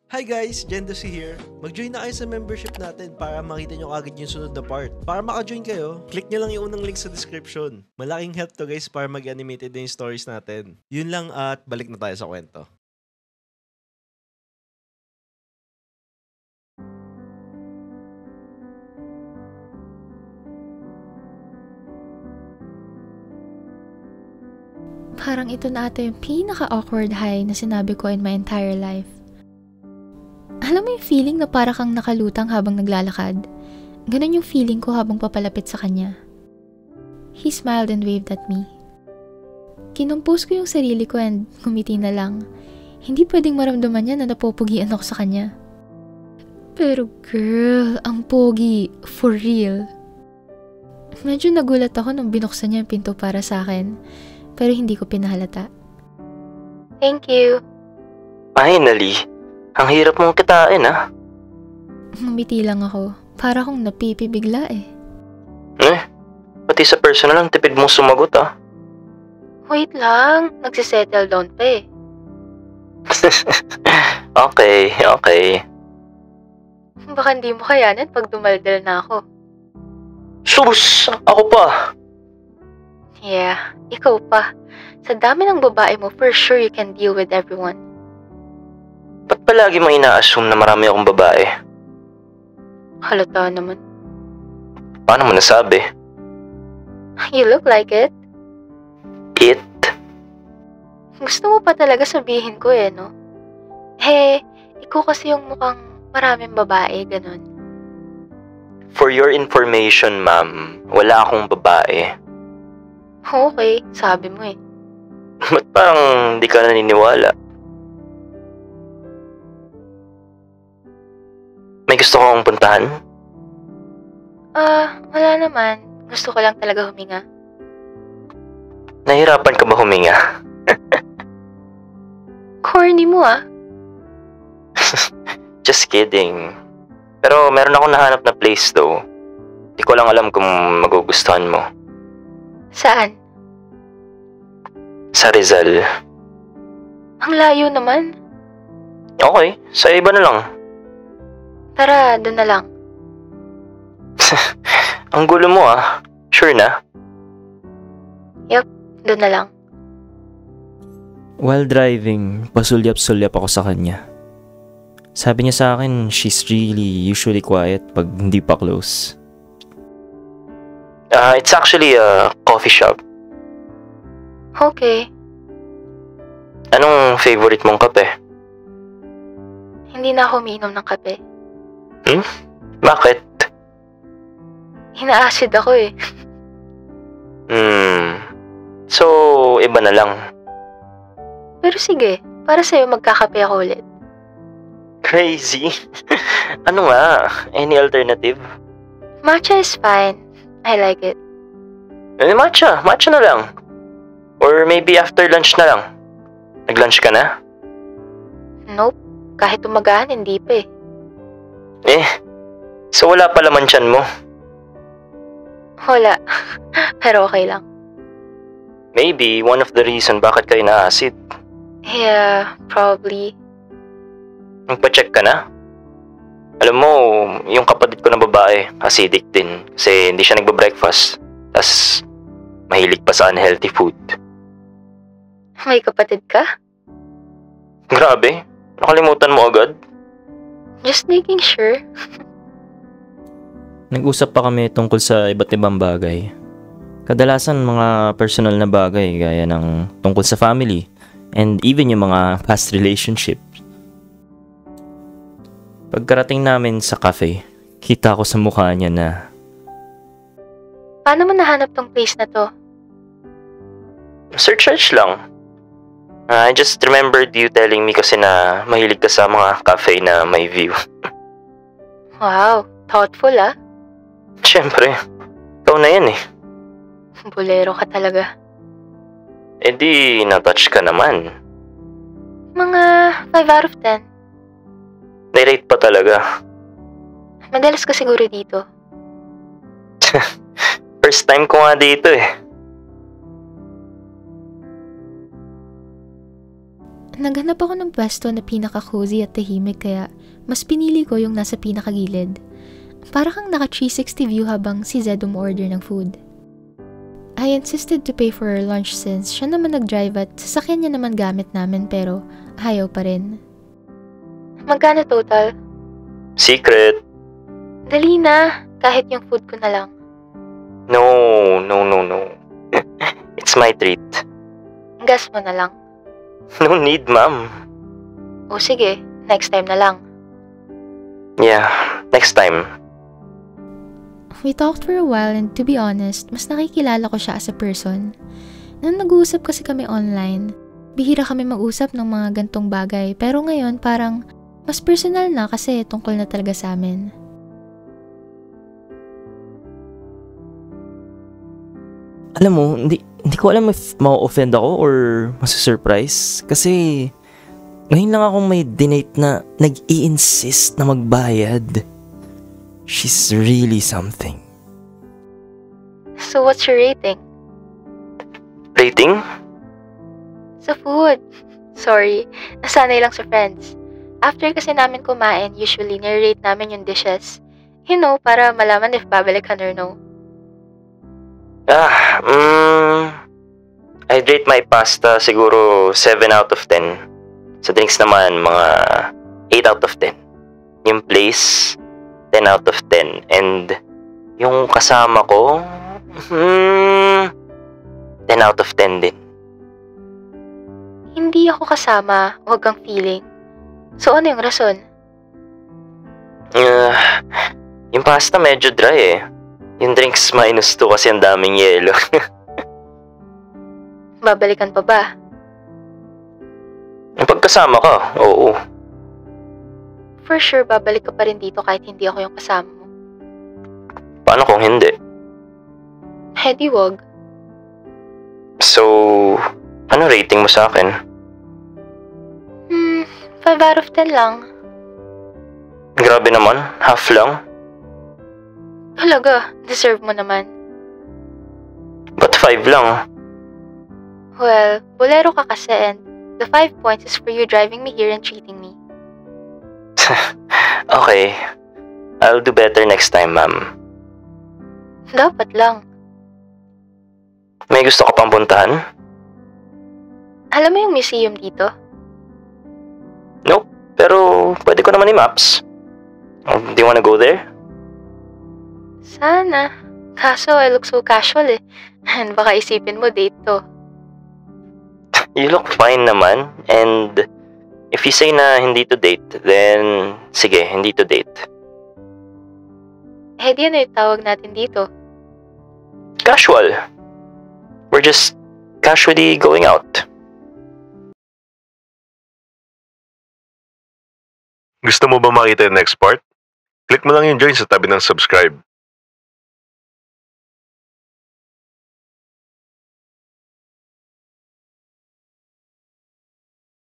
Hi guys, Jendosi here. Mag-join na kayo sa membership natin para makita nyo agad yung sunod na part. Para maka-join kayo, click nyo lang yung unang link sa description. Malaking help to guys para mag-animated na yung stories natin. Yun lang at balik na tayo sa kwento. Parang ito na ata yung pinaka-awkward high na sinabi ko in my entire life. Alam mo yung feeling na para kang nakalutang habang naglalakad? Ganun yung feeling ko habang papalapit sa kanya. He smiled and waved at me. Kinumpos ko yung sarili ko and ngumiti na lang. Hindi pwedeng maramdaman niya na napupugian ako sa kanya. Pero girl, ang pogi. For real. Medyo nagulat ako nung binuksan niya yung pinto para sa akin. Pero hindi ko pinahalata. Thank you. Finally, ang hirap mong kitain Ngumiti lang ako. Para akong napipibigla eh. Pati sa personal ang tipid mong sumagot Wait lang, nagsisettle down pa eh. Okay. Baka hindi mo kayanin pag dumaldal na ako. Sus! Ako pa! Yeah, ikaw pa. Sa dami ng babae mo, for sure you can deal with everyone. Ba't palagi mo ina-assume na marami akong babae? Halata naman. Paano mo nasabi? You look like it. It? Gusto mo pa talaga sabihin ko eh, no? Ikaw kasi yung mukhang maraming babae, ganun. For your information, ma'am, wala akong babae. Okay, sabi mo eh. Ba't parang di ka naniniwala? May gusto kong puntahan? Wala naman. Gusto ko lang talaga huminga. Nahirapan ka ba huminga? Corny mo Just kidding. Pero meron akong nahanap na place though. Di ko lang alam kung magugustuhan mo. Saan? Sa Rizal. Ang layo naman. Okay, sa iba na lang. Tara, doon na lang. Ang gulo mo Sure na? Doon na lang. While driving, pasulyap-sulyap ako sa kanya. Sabi niya sa akin, she's really usually quiet pag hindi pa close. It's actually a coffee shop. Okay. Anong favorite mong kape? Hindi na ako umiinom ng kape. Bakit? Hina-acid ako eh. So, iba na lang. Pero sige, para sa'yo magkakape ako ulit. Crazy. Ano nga? Any alternative? Matcha is fine. I like it. Matcha na lang. Or maybe after lunch na lang. Nag-lunch ka na? Nope. Kahit umagaan, hindi pa So wala pa laman tiyan mo? Wala. Pero okay lang. Maybe one of the reason bakit kayo na-acid. Yeah, probably. Magpa-check ka na? Alam mo, yung kapatid ko na babae, acidic din. Kasi hindi siya nagba-breakfast. Tas mahilig pa sa unhealthy food. May kapatid ka? Grabe, nakalimutan mo agad? Just making sure. Nag-usap pa kami tungkol sa iba't ibang bagay. Kadalasan mga personal na bagay gaya ng tungkol sa family and even yung mga past relationship. Pagkarating namin sa cafe, kita ko sa mukha niya na Paano mo nahanap tong place na to? Search lang. I just remembered you telling me kasi na mahilig ka sa mga cafe na may view. Wow, thoughtful Siyempre, ikaw na yan Bolero ka talaga. Di, na-touch ka naman. Mga 5 out of 10. Nirate pa talaga. Madalas ka siguro dito. First time ko nga dito Naghanap ako ng pwesto na pinaka-cozy at tahimik kaya mas pinili ko yung nasa pinakagilid. Para kang naka 360 view habang si Zed umorder ng food. I insisted to pay for her lunch since siya naman nag-drive at sasakyan niya naman gamit namin pero ayaw pa rin. Magkano total? Secret. Dali na, kahit yung food ko na lang. No. It's my treat. Gas mo na lang. No need, ma'am. O sige, next time na lang. Yeah, next time. We talked for a while and to be honest, mas nakikilala ko siya as a person. Nung nag-uusap kasi kami online, bihira kami mag-usap ng mga gantong bagay pero ngayon parang mas personal na kasi tungkol na talaga sa amin. Alam mo, hindi ko alam if ma-offend ako or masusurprise. Kasi ngayon lang akong may dinate na nag-i-insist na magbayad. She's really something. So what's your rating? Rating? Sa food. Sorry, nasanay lang sa friends. After kasi namin kumain, usually nire-rate namin yung dishes. You know, para malaman if babalikan or no. I'd rate my pasta siguro 7 out of 10. Sa drinks naman, mga 8 out of 10. Yung place, 10 out of 10. And yung kasama ko, 10 out of 10 din. Hindi ako kasama, huwag kang feeling. So ano yung rason? Yung pasta medyo dry eh. Yung drinks -2 kasi ang daming yelo. Babalikan pa ba? Yung pagkasama ka, oo. For sure, babalik ka pa rin dito kahit hindi ako yung kasama mo. Paano kung hindi? Di wag. So, ano rating mo sa akin? 5 out of 10 lang. Grabe naman, half lang. Halaga, deserve mo naman. Ba't 5 lang? Well, bolero ka kasi and the 5 points is for you driving me here and treating me. Okay, I'll do better next time, ma'am. Dapat lang. May gusto ka pang puntahan? Alam mo yung museum dito? Nope, pero pwede ko naman i-maps. Do you wanna go there? Sana. Kaso I look so casual eh. And baka isipin mo date to. You look fine naman, and if you say na hindi to date, then sige, hindi to date. Di ano yung tawag natin dito? Casual. We're just casually going out. Gusto mo ba makita yung next part? Click mo lang yung join sa tabi ng subscribe.